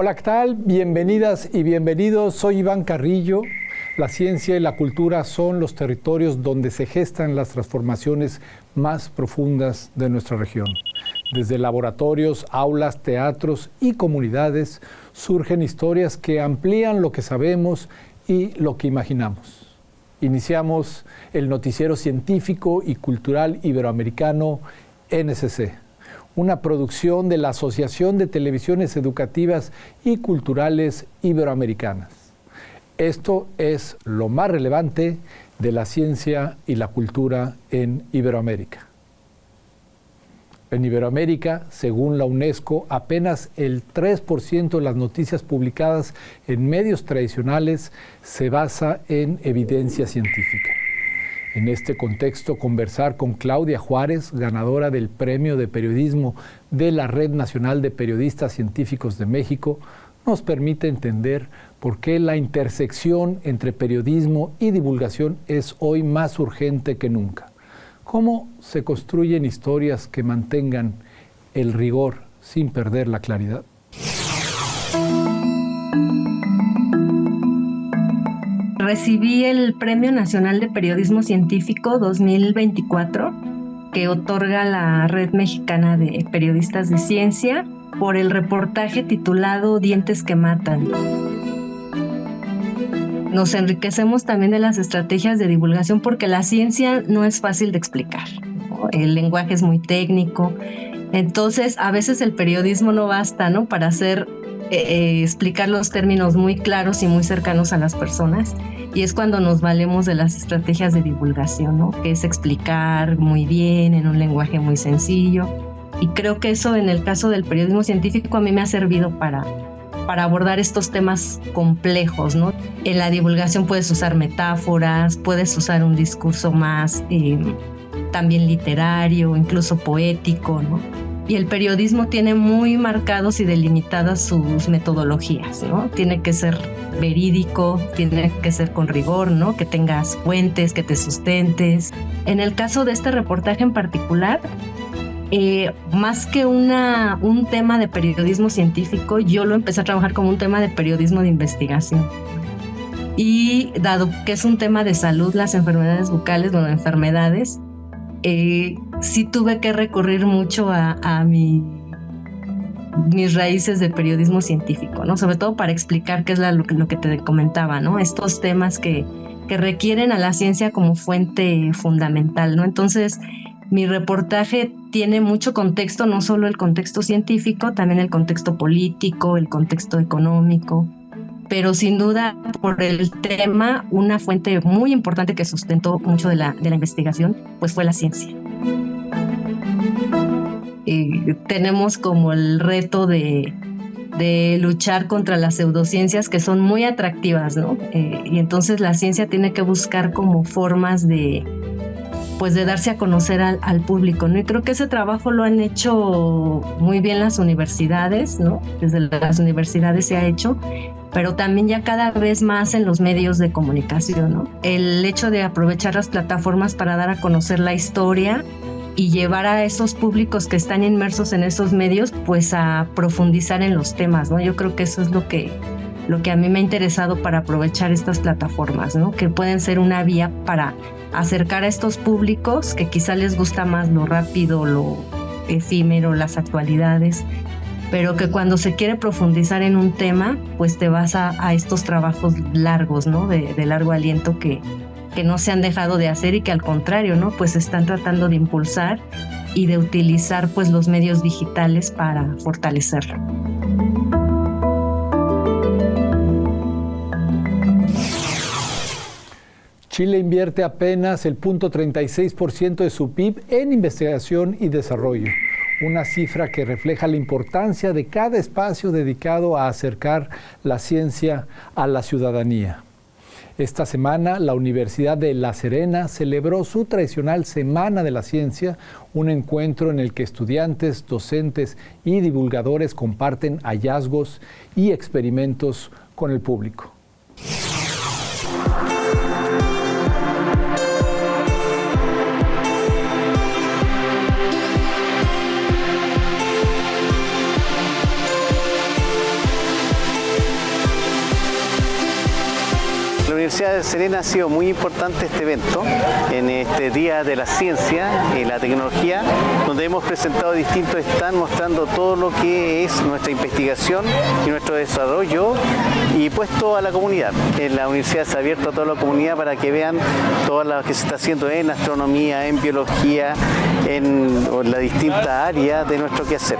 Hola, ¿qué tal? Bienvenidas y bienvenidos. Soy Iván Carrillo. La ciencia y la cultura son los territorios donde se gestan las transformaciones más profundas de nuestra región. Desde laboratorios, aulas, teatros y comunidades surgen historias que amplían lo que sabemos y lo que imaginamos. Iniciamos el noticiero científico y cultural iberoamericano NSC, una producción de la Asociación de Televisiones Educativas y Culturales Iberoamericanas. Esto es lo más relevante de la ciencia y la cultura en Iberoamérica. En Iberoamérica, según la UNESCO, apenas el 3% de las noticias publicadas en medios tradicionales se basa en evidencia científica. En este contexto, conversar con Claudia Juárez, ganadora del Premio de Periodismo de la Red Nacional de Periodistas Científicos de México, nos permite entender por qué la intersección entre periodismo y divulgación es hoy más urgente que nunca. ¿Cómo se construyen historias que mantengan el rigor sin perder la claridad? Recibí el Premio Nacional de Periodismo Científico 2024 que otorga la Red Mexicana de Periodistas de Ciencia por el reportaje titulado Dientes que Matan. Nos enriquecemos también de las estrategias de divulgación porque la ciencia no es fácil de explicar, ¿no? El lenguaje es muy técnico, entonces a veces el periodismo no basta, ¿no? Para explicar los términos muy claros y muy cercanos a las personas, y es cuando nos valemos de las estrategias de divulgación, ¿no? Que es explicar muy bien en un lenguaje muy sencillo, y creo que eso en el caso del periodismo científico a mí me ha servido para abordar estos temas complejos, ¿no? En la divulgación puedes usar metáforas, puedes usar un discurso más también literario, incluso poético, ¿no? Y el periodismo tiene muy marcados y delimitadas sus metodologías, ¿no? Tiene que ser verídico, tiene que ser con rigor, ¿no? Que tengas fuentes, que te sustentes. En el caso de este reportaje en particular, más que un tema de periodismo científico, yo lo empecé a trabajar como un tema de periodismo de investigación. Y dado que es un tema de salud, las enfermedades bucales, enfermedades, sí tuve que recurrir mucho a mis raíces de periodismo científico, ¿no? Sobre todo para explicar qué es lo que te comentaba, ¿no? Estos temas que requieren a la ciencia como fuente fundamental, ¿no? Entonces, mi reportaje tiene mucho contexto, no solo el contexto científico, también el contexto político, el contexto económico, pero sin duda por el tema, una fuente muy importante que sustentó mucho de la investigación, pues fue la ciencia. Tenemos como el reto de luchar contra las pseudociencias que son muy atractivas, ¿no? Y entonces la ciencia tiene que buscar como formas de darse a conocer al público, ¿no? Y creo que ese trabajo lo han hecho muy bien las universidades, ¿no? Desde las universidades se ha hecho, pero también ya cada vez más en los medios de comunicación, ¿no? El hecho de aprovechar las plataformas para dar a conocer la historia y llevar a esos públicos que están inmersos en esos medios, pues a profundizar en los temas, ¿no? Yo creo que eso es lo que a mí me ha interesado para aprovechar estas plataformas, ¿no? Que pueden ser una vía para acercar a estos públicos que quizá les gusta más lo rápido, lo efímero, las actualidades, pero que cuando se quiere profundizar en un tema, pues te vas a estos trabajos largos, ¿no? De largo aliento que no se han dejado de hacer y que al contrario, ¿no? Pues están tratando de impulsar y de utilizar pues los medios digitales para fortalecerlo. Chile invierte apenas el 0.36% de su PIB en investigación y desarrollo, una cifra que refleja la importancia de cada espacio dedicado a acercar la ciencia a la ciudadanía. Esta semana, la Universidad de La Serena celebró su tradicional Semana de la Ciencia, un encuentro en el que estudiantes, docentes y divulgadores comparten hallazgos y experimentos con el público. Universidad de Serena ha sido muy importante este evento, en este Día de la Ciencia y la Tecnología, donde hemos presentado distintos stands mostrando todo lo que es nuestra investigación y nuestro desarrollo y puesto a la comunidad. La universidad se ha abierto a toda la comunidad para que vean todo lo que se está haciendo en astronomía, en biología, en las distintas áreas de nuestro quehacer.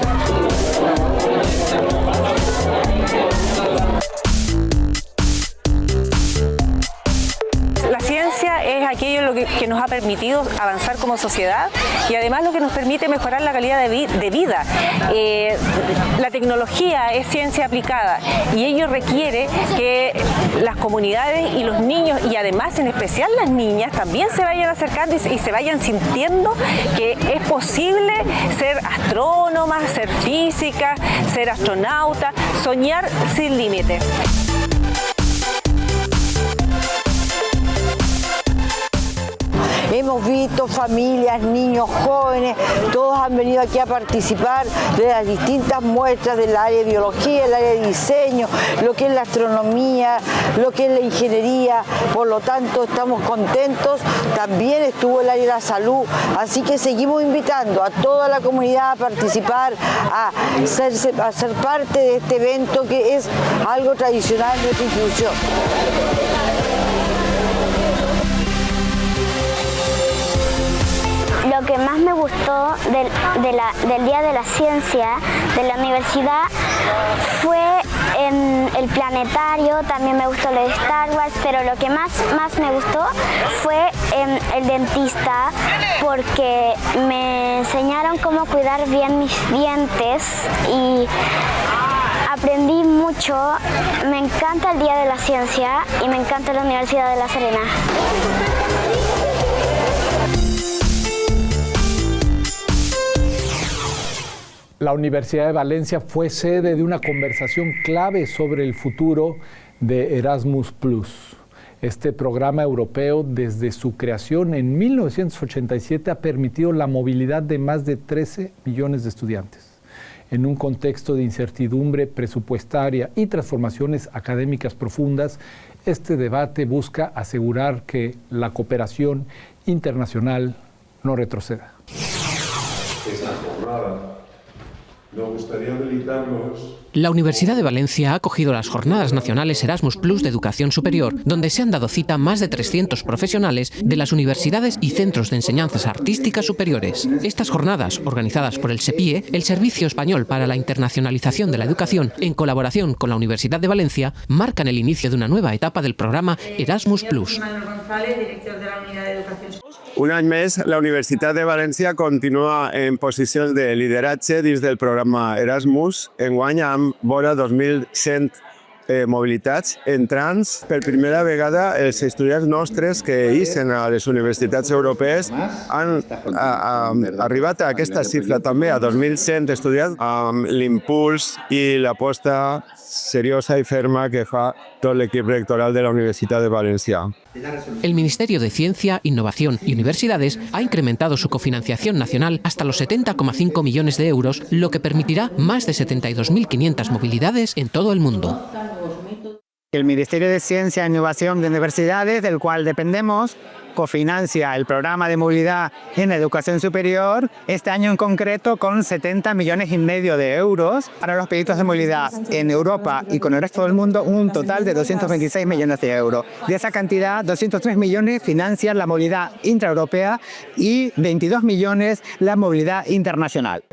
La ciencia es aquello que nos ha permitido avanzar como sociedad y además lo que nos permite mejorar la calidad de vida. La tecnología es ciencia aplicada y ello requiere que las comunidades y los niños, y además en especial las niñas, también se vayan acercando y se vayan sintiendo que es posible ser astrónomas, ser físicas, ser astronautas, soñar sin límites. Hemos visto familias, niños, jóvenes, todos han venido aquí a participar de las distintas muestras del área de biología, el área de diseño, lo que es la astronomía, lo que es la ingeniería, por lo tanto estamos contentos. También estuvo el área de la salud, así que seguimos invitando a toda la comunidad a participar, a ser parte de este evento que es algo tradicional de nuestra institución. Lo que más me gustó del Día de la Ciencia de la universidad fue el planetario, también me gustó lo de Star Wars, pero lo que más me gustó fue el dentista, porque me enseñaron cómo cuidar bien mis dientes y aprendí mucho. Me encanta el Día de la Ciencia y me encanta la Universidad de La Serena. La Universidad de Valencia fue sede de una conversación clave sobre el futuro de Erasmus+. Este programa europeo, desde su creación en 1987, ha permitido la movilidad de más de 13 millones de estudiantes. En un contexto de incertidumbre presupuestaria y transformaciones académicas profundas, este debate busca asegurar que la cooperación internacional no retroceda. Esa jornada. Nos gustaría felicitarlos. La Universidad de Valencia ha acogido las Jornadas Nacionales Erasmus+ de Educación Superior, donde se han dado cita más de 300 profesionales de las universidades y centros de enseñanzas artísticas superiores. Estas jornadas, organizadas por el SEPIE, el Servicio Español para la Internacionalización de la Educación, en colaboración con la Universidad de Valencia, marcan el inicio de una nueva etapa del programa Erasmus+. Un any més, la Universitat de València continua en posicions de lideratge dins del programa Erasmus. Enguany amb vora 2.100 mobilitats entrants. Per primera vegada, els estudiants nostres que ixen a les universitats europees han arribat a aquesta xifra també, a 2.100 estudiants, amb l'impuls i l'aposta seriosa y ferma que fa todo el equipo rectoral de la Universidad de Valencia. El Ministerio de Ciencia, Innovación y Universidades ha incrementado su cofinanciación nacional hasta los 70,5 millones de euros, lo que permitirá más de 72.500 movilidades en todo el mundo. El Ministerio de Ciencia, Innovación y Universidades, del cual dependemos, cofinancia el programa de movilidad en educación superior, este año en concreto con 70,5 millones de euros para los proyectos de movilidad en Europa y con el resto del mundo, un total de 226 millones de euros. De esa cantidad, 203 millones financian la movilidad intraeuropea y 22 millones la movilidad internacional.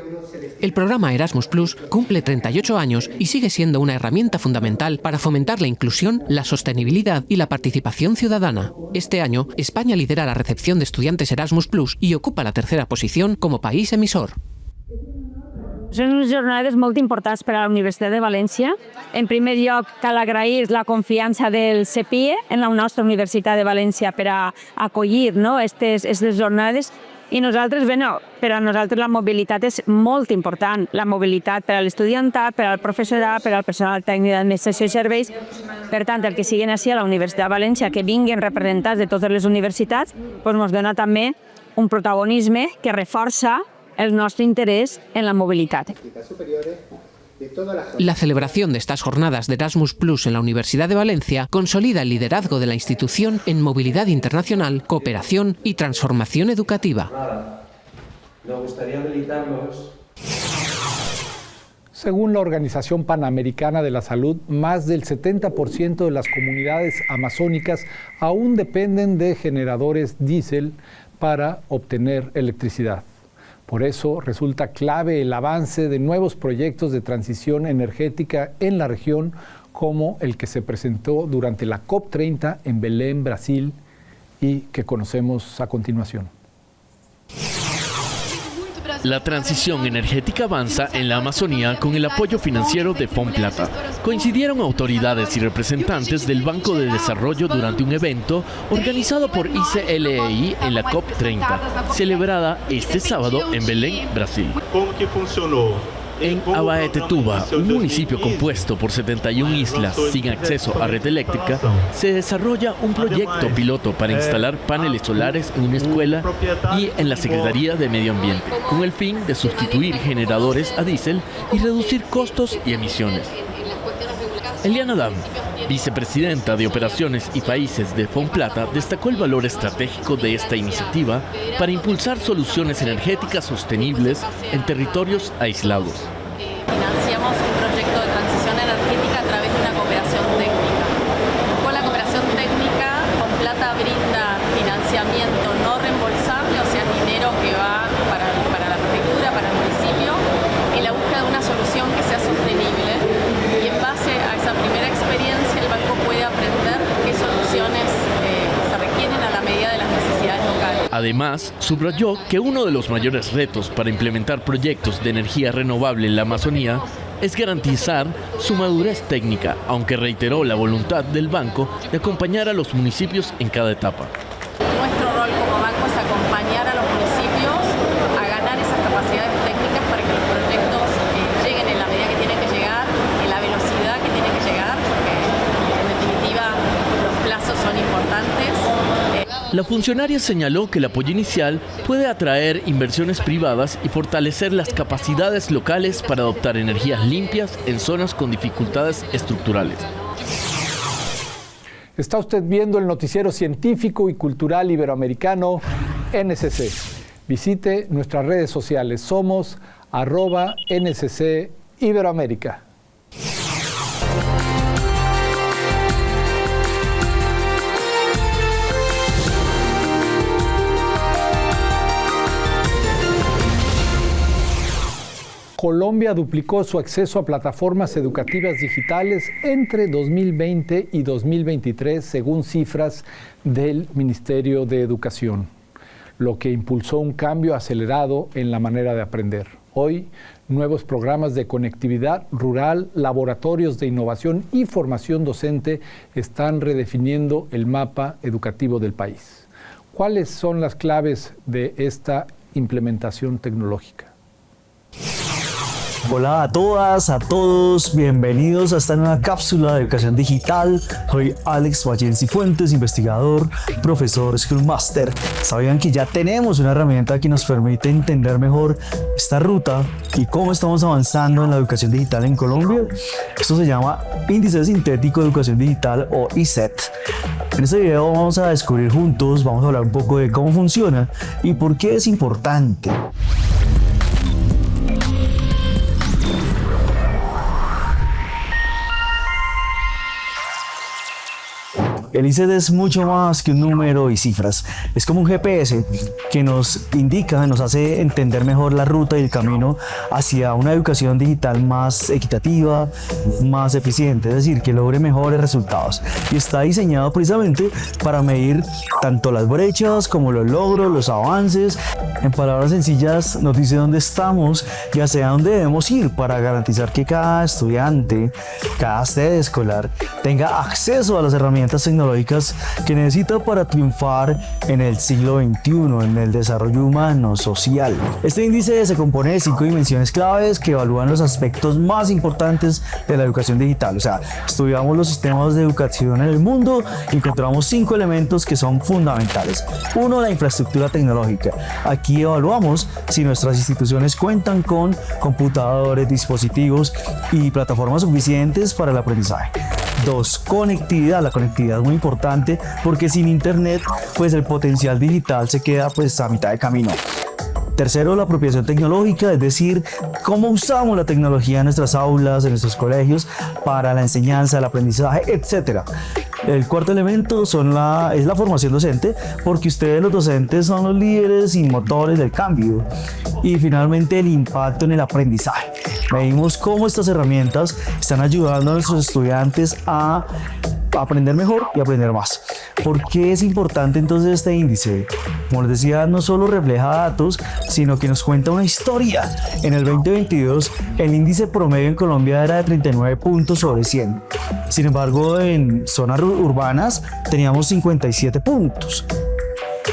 El programa Erasmus+ cumple 38 años y sigue siendo una herramienta fundamental para fomentar la inclusión, la sostenibilidad y la participación ciudadana. Este año, España lidera la recepción de estudiantes Erasmus+ y ocupa la tercera posición como país emisor. Són unes jornades molt importants per a la Universitat de València. En primer lloc, cal agrair la confiança del SEPIE en la nostra Universitat de València per a acollir aquestes jornades. I nosaltres, per a nosaltres la mobilitat és molt important. La mobilitat per a l'estudiantat, per al professorat, per al personal tècnic d'administració i serveis. Per tant, el que siguin així a la Universitat de València, que vinguin representats de totes les universitats, ens dona també un protagonisme que reforça el nostre interès en la mobilitat. La celebración de estas jornadas de Erasmus Plus en la Universidad de Valencia consolida el liderazgo de la institución en movilidad internacional, cooperación y transformación educativa. Me gustaría felicitarlos. Según la Organización Panamericana de la Salud, más del 70% de las comunidades amazónicas aún dependen de generadores diésel para obtener electricidad. Por eso resulta clave el avance de nuevos proyectos de transición energética en la región, como el que se presentó durante la COP30 en Belén, Brasil, y que conocemos a continuación. La transición energética avanza en la Amazonía con el apoyo financiero de Fomplata. Coincidieron autoridades y representantes del Banco de Desarrollo durante un evento organizado por ICLEI en la COP30, celebrada este sábado en Belén, Brasil. ¿Cómo que funcionó? En Abaetetuba, un municipio compuesto por 71 islas sin acceso a red eléctrica, se desarrolla un proyecto piloto para instalar paneles solares en una escuela y en la Secretaría de Medio Ambiente, con el fin de sustituir generadores a diésel y reducir costos y emisiones. Eliana Dam, vicepresidenta de Operaciones y Países de Fomplata, destacó el valor estratégico de esta iniciativa para impulsar soluciones energéticas sostenibles en territorios aislados. Financiamos un proyecto de transición energética a través de una cooperación técnica. Con la cooperación técnica, Fomplata brinda financiamiento no reembolsable, o sea, dinero que va para la prefectura, para el municipio, en la búsqueda de una solución que sea sostenible. Y en base a esa primera experiencia, el banco puede aprender qué soluciones se requieren a la medida de las necesidades locales. Además, subrayó que uno de los mayores retos para implementar proyectos de energía renovable en la Amazonía es garantizar su madurez técnica, aunque reiteró la voluntad del banco de acompañar a los municipios en cada etapa. Nuestro rol como banco es acompañar a los municipios a ganar esas capacidades técnicas para que los proyectos lleguen en la medida que tienen que llegar, en la velocidad que tienen que llegar, porque en definitiva los plazos son importantes. La funcionaria señaló que el apoyo inicial puede atraer inversiones privadas y fortalecer las capacidades locales para adoptar energías limpias en zonas con dificultades estructurales. Está usted viendo el noticiero científico y cultural iberoamericano NSC. Visite nuestras redes sociales. Somos @NSC Iberoamérica. Colombia duplicó su acceso a plataformas educativas digitales entre 2020 y 2023, según cifras del Ministerio de Educación, lo que impulsó un cambio acelerado en la manera de aprender. Hoy, nuevos programas de conectividad rural, laboratorios de innovación y formación docente están redefiniendo el mapa educativo del país. ¿Cuáles son las claves de esta implementación tecnológica? Hola a todas, a todos, bienvenidos a esta nueva cápsula de educación digital. Soy Alex Vallensi Fuentes, investigador, profesor, Scrum Master. ¿Sabían que ya tenemos una herramienta que nos permite entender mejor esta ruta y cómo estamos avanzando en la educación digital en Colombia? Esto se llama Índice Sintético de Educación Digital o ISET. En este video vamos a descubrir juntos, vamos a hablar un poco de cómo funciona y por qué es importante. El ISET es mucho más que un número y cifras. Es como un GPS que nos indica, nos hace entender mejor la ruta y el camino hacia una educación digital más equitativa, más eficiente, es decir, que logre mejores resultados. Y está diseñado precisamente para medir tanto las brechas como los logros, los avances. En palabras sencillas, nos dice dónde estamos y hacia dónde debemos ir para garantizar que cada estudiante, cada sede escolar tenga acceso a las herramientas tecnológicas tecnológicas que necesita para triunfar en el siglo XXI, en el desarrollo humano, social. Este índice se compone de 5 dimensiones claves que evalúan los aspectos más importantes de la educación digital. O sea, estudiamos los sistemas de educación en el mundo y encontramos 5 elementos que son fundamentales. 1, la infraestructura tecnológica. Aquí evaluamos si nuestras instituciones cuentan con computadores, dispositivos y plataformas suficientes para el aprendizaje. 2, conectividad. La conectividad es muy importante porque sin internet pues el potencial digital se queda pues a mitad de camino. 3, la apropiación tecnológica, es decir, cómo usamos la tecnología en nuestras aulas, en nuestros colegios para la enseñanza, el aprendizaje, etc. El 4 elemento es la formación docente, porque ustedes los docentes son los líderes y motores del cambio. Y finalmente el impacto en el aprendizaje. Medimos cómo estas herramientas están ayudando a nuestros estudiantes a aprender mejor y aprender más. ¿Por qué es importante entonces este índice? Como les decía, no solo refleja datos, sino que nos cuenta una historia. En el 2022, el índice promedio en Colombia era de 39 puntos sobre 100. Sin embargo, en zonas urbanas teníamos 57 puntos.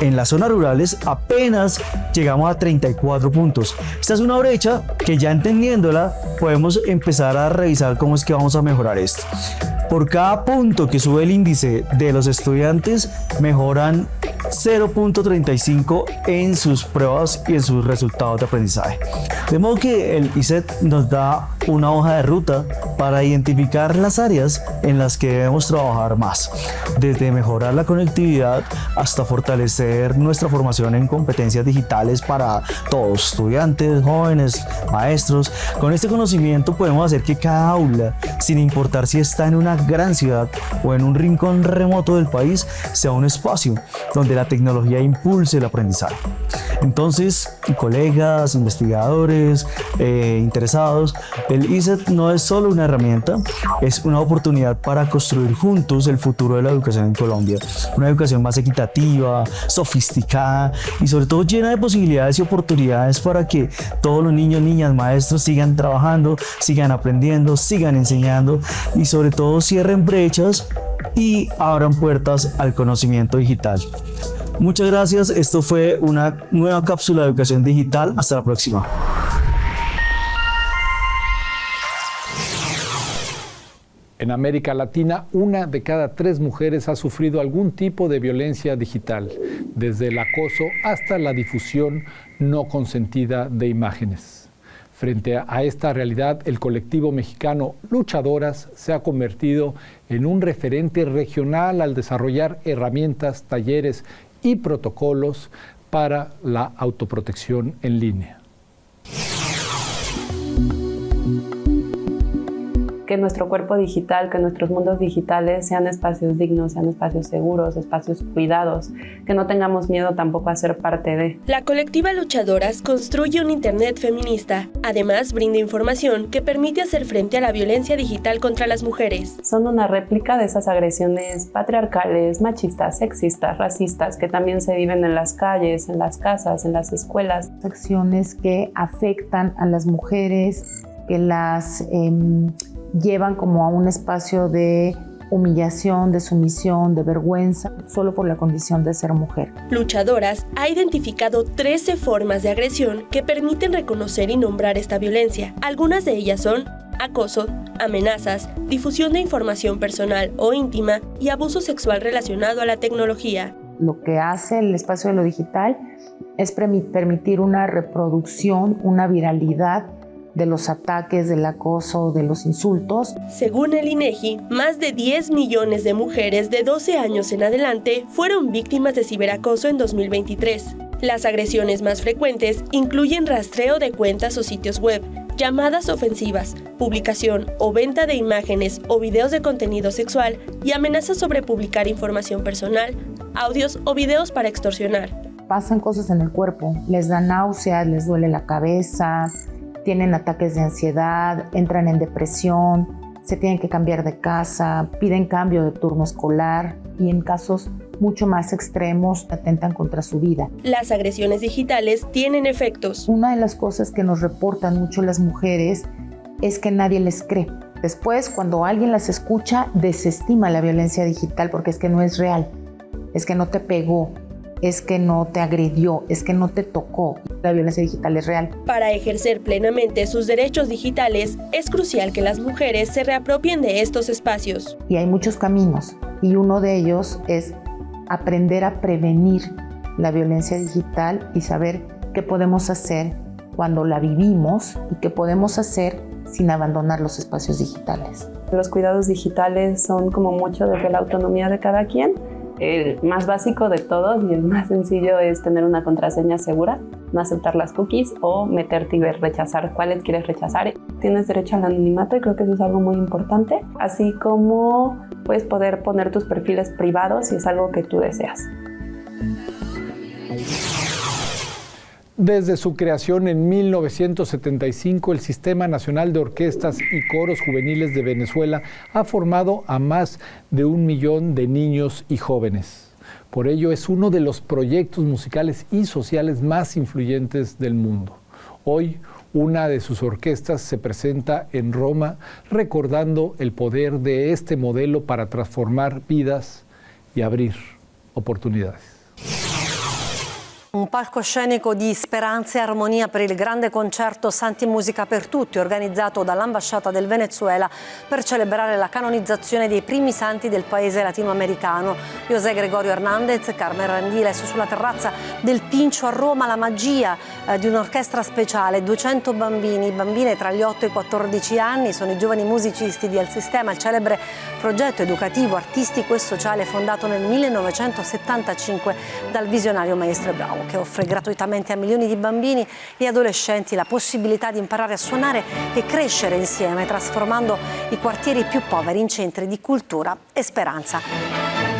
En las zonas rurales apenas llegamos a 34 puntos. Esta es una brecha que, ya entendiéndola, podemos empezar a revisar cómo es que vamos a mejorar esto. Por cada punto que sube el índice de los estudiantes, mejoran 0.35 en sus pruebas y en sus resultados de aprendizaje. De modo que el ICET nos da una hoja de ruta para identificar las áreas en las que debemos trabajar más, desde mejorar la conectividad hasta fortalecer nuestra formación en competencias digitales para todos, estudiantes, jóvenes, maestros. Con este conocimiento podemos hacer que cada aula, sin importar si está en una gran ciudad o en un rincón remoto del país, sea un espacio donde la tecnología impulse el aprendizaje. Entonces, colegas, investigadores, interesados, el ICET no es solo una herramienta, es una oportunidad para construir juntos el futuro de la educación en Colombia. Una educación más equitativa, sofisticada y sobre todo llena de posibilidades y oportunidades para que todos los niños, niñas, maestros sigan trabajando, sigan aprendiendo, sigan enseñando y sobre todo cierren brechas y abran puertas al conocimiento digital. Muchas gracias, esto fue una nueva cápsula de educación digital. Hasta la próxima. En América Latina, 1 de cada 3 mujeres ha sufrido algún tipo de violencia digital, desde el acoso hasta la difusión no consentida de imágenes. Frente a esta realidad, el colectivo mexicano Luchadoras se ha convertido en un referente regional al desarrollar herramientas, talleres y protocolos para la autoprotección en línea. Que nuestro cuerpo digital, que nuestros mundos digitales sean espacios dignos, sean espacios seguros, espacios cuidados, que no tengamos miedo tampoco a ser parte de. La colectiva Luchadoras construye un internet feminista. Además, brinda información que permite hacer frente a la violencia digital contra las mujeres. Son una réplica de esas agresiones patriarcales, machistas, sexistas, racistas, que también se viven en las calles, en las casas, en las escuelas. Acciones que afectan a las mujeres, que las llevan como a un espacio de humillación, de sumisión, de vergüenza, solo por la condición de ser mujer. Luchadoras ha identificado 13 formas de agresión que permiten reconocer y nombrar esta violencia. Algunas de ellas son acoso, amenazas, difusión de información personal o íntima y abuso sexual relacionado a la tecnología. Lo que hace el espacio de lo digital es permitir una reproducción, una viralidad de los ataques, del acoso, de los insultos. Según el INEGI, más de 10 millones de mujeres de 12 años en adelante fueron víctimas de ciberacoso en 2023. Las agresiones más frecuentes incluyen rastreo de cuentas o sitios web, llamadas ofensivas, publicación o venta de imágenes o videos de contenido sexual y amenazas sobre publicar información personal, audios o videos para extorsionar. Pasan cosas en el cuerpo, les da náuseas, les duele la cabeza, tienen ataques de ansiedad, entran en depresión, se tienen que cambiar de casa, piden cambio de turno escolar y en casos mucho más extremos atentan contra su vida. Las agresiones digitales tienen efectos. Una de las cosas que nos reportan mucho las mujeres es que nadie les cree. Después, cuando alguien las escucha, desestima la violencia digital porque es que no es real, es que no te pegó, es que no te agredió, es que no te tocó. La violencia digital es real. Para ejercer plenamente sus derechos digitales, es crucial que las mujeres se reapropien de estos espacios. Y hay muchos caminos, y uno de ellos es aprender a prevenir la violencia digital y saber qué podemos hacer cuando la vivimos y qué podemos hacer sin abandonar los espacios digitales. Los cuidados digitales son como mucho desde la autonomía de cada quien. El más básico de todos y el más sencillo es tener una contraseña segura, no aceptar las cookies o meterte y ver rechazar cuáles quieres rechazar. Tienes derecho al anonimato y creo que eso es algo muy importante, así como puedes poder poner tus perfiles privados si es algo que tú deseas. Desde su creación en 1975, el Sistema Nacional de Orquestas y Coros Juveniles de Venezuela ha formado a más de 1 millón de niños y jóvenes. Por ello, es uno de los proyectos musicales y sociales más influyentes del mundo. Hoy, una de sus orquestas se presenta en Roma, recordando el poder de este modelo para transformar vidas y abrir oportunidades. Un palcoscenico di speranza e armonia per il grande concerto Santi Musica per Tutti, organizzato dall'Ambasciata del Venezuela per celebrare la canonizzazione dei primi santi del paese latinoamericano. José Gregorio Hernández, Carmen Randiles sulla terrazza del Pincio a Roma, la magia di un'orchestra speciale, 200 bambini, bambine tra gli 8 e i 14 anni, sono i giovani musicisti di El Sistema, il celebre progetto educativo, artistico e sociale fondato nel 1975 dal visionario Maestro Bravo, che offre gratuitamente a milioni di bambini e adolescenti la possibilità di imparare a suonare e crescere insieme, trasformando i quartieri più poveri in centri di cultura e speranza.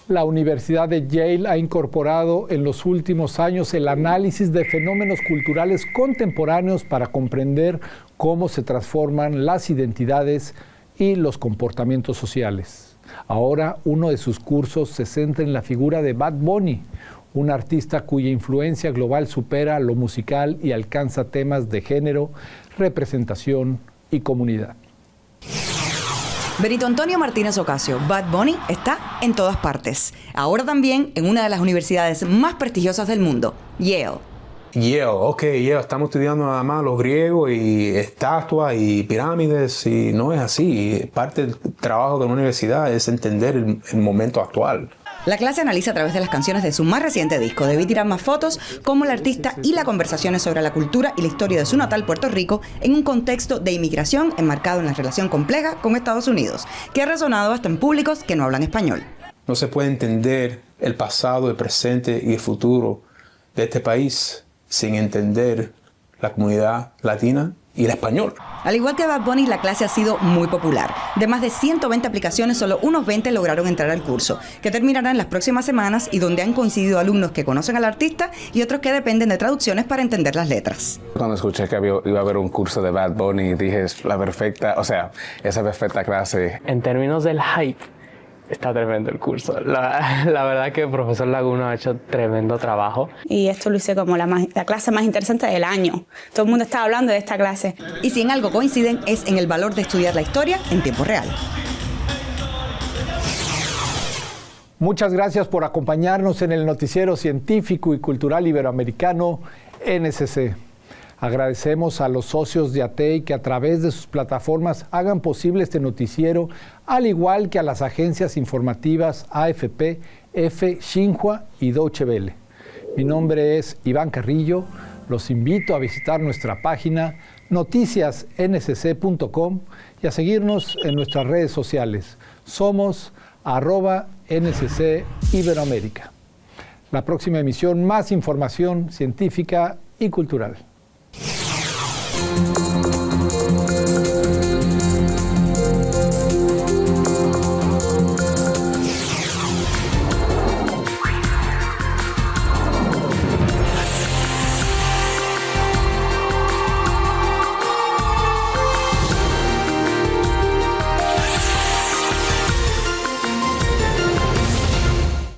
La Universidad de Yale ha incorporado en los últimos años el análisis de fenómenos culturales contemporáneos para comprender cómo se transforman las identidades y los comportamientos sociales. Ahora, uno de sus cursos se centra en la figura de Bad Bunny, un artista cuya influencia global supera lo musical y alcanza temas de género, representación y comunidad. Benito Antonio Martínez Ocasio, Bad Bunny está en todas partes. Ahora también en una de las universidades más prestigiosas del mundo, Yale. Yale, estamos estudiando nada más los griegos y estatuas y pirámides y no es así. Parte del trabajo de una universidad es entender el momento actual. La clase analiza a través de las canciones de su más reciente disco, Debí tirar más fotos, cómo el artista hila conversaciones sobre la cultura y la historia de su natal Puerto Rico en un contexto de inmigración enmarcado en la relación compleja con Estados Unidos, que ha resonado hasta en públicos que no hablan español. No se puede entender el pasado, el presente y el futuro de este país sin entender la comunidad latina y el español. Al igual que Bad Bunny, la clase ha sido muy popular. De más de 120 aplicaciones, solo unos 20 lograron entrar al curso, que terminará en las próximas semanas y donde han coincidido alumnos que conocen al artista y otros que dependen de traducciones para entender las letras. Cuando escuché que iba a haber un curso de Bad Bunny, dije, es la perfecta, esa perfecta clase. En términos del hype, está tremendo el curso. La verdad que el profesor Laguna ha hecho tremendo trabajo. Y esto lo hice como la clase más interesante del año. Todo el mundo estaba hablando de esta clase. Y si en algo coinciden es en el valor de estudiar la historia en tiempo real. Muchas gracias por acompañarnos en el noticiero científico y cultural iberoamericano NSC. Agradecemos a los socios de ATEI que a través de sus plataformas hagan posible este noticiero, al igual que a las agencias informativas AFP, EFE, Xinhua y Deutsche Welle. Mi nombre es Iván Carrillo. Los invito a visitar nuestra página noticiasnsc.com y a seguirnos en nuestras redes sociales. Somos @NSC Iberoamérica. La próxima emisión, más información científica y cultural.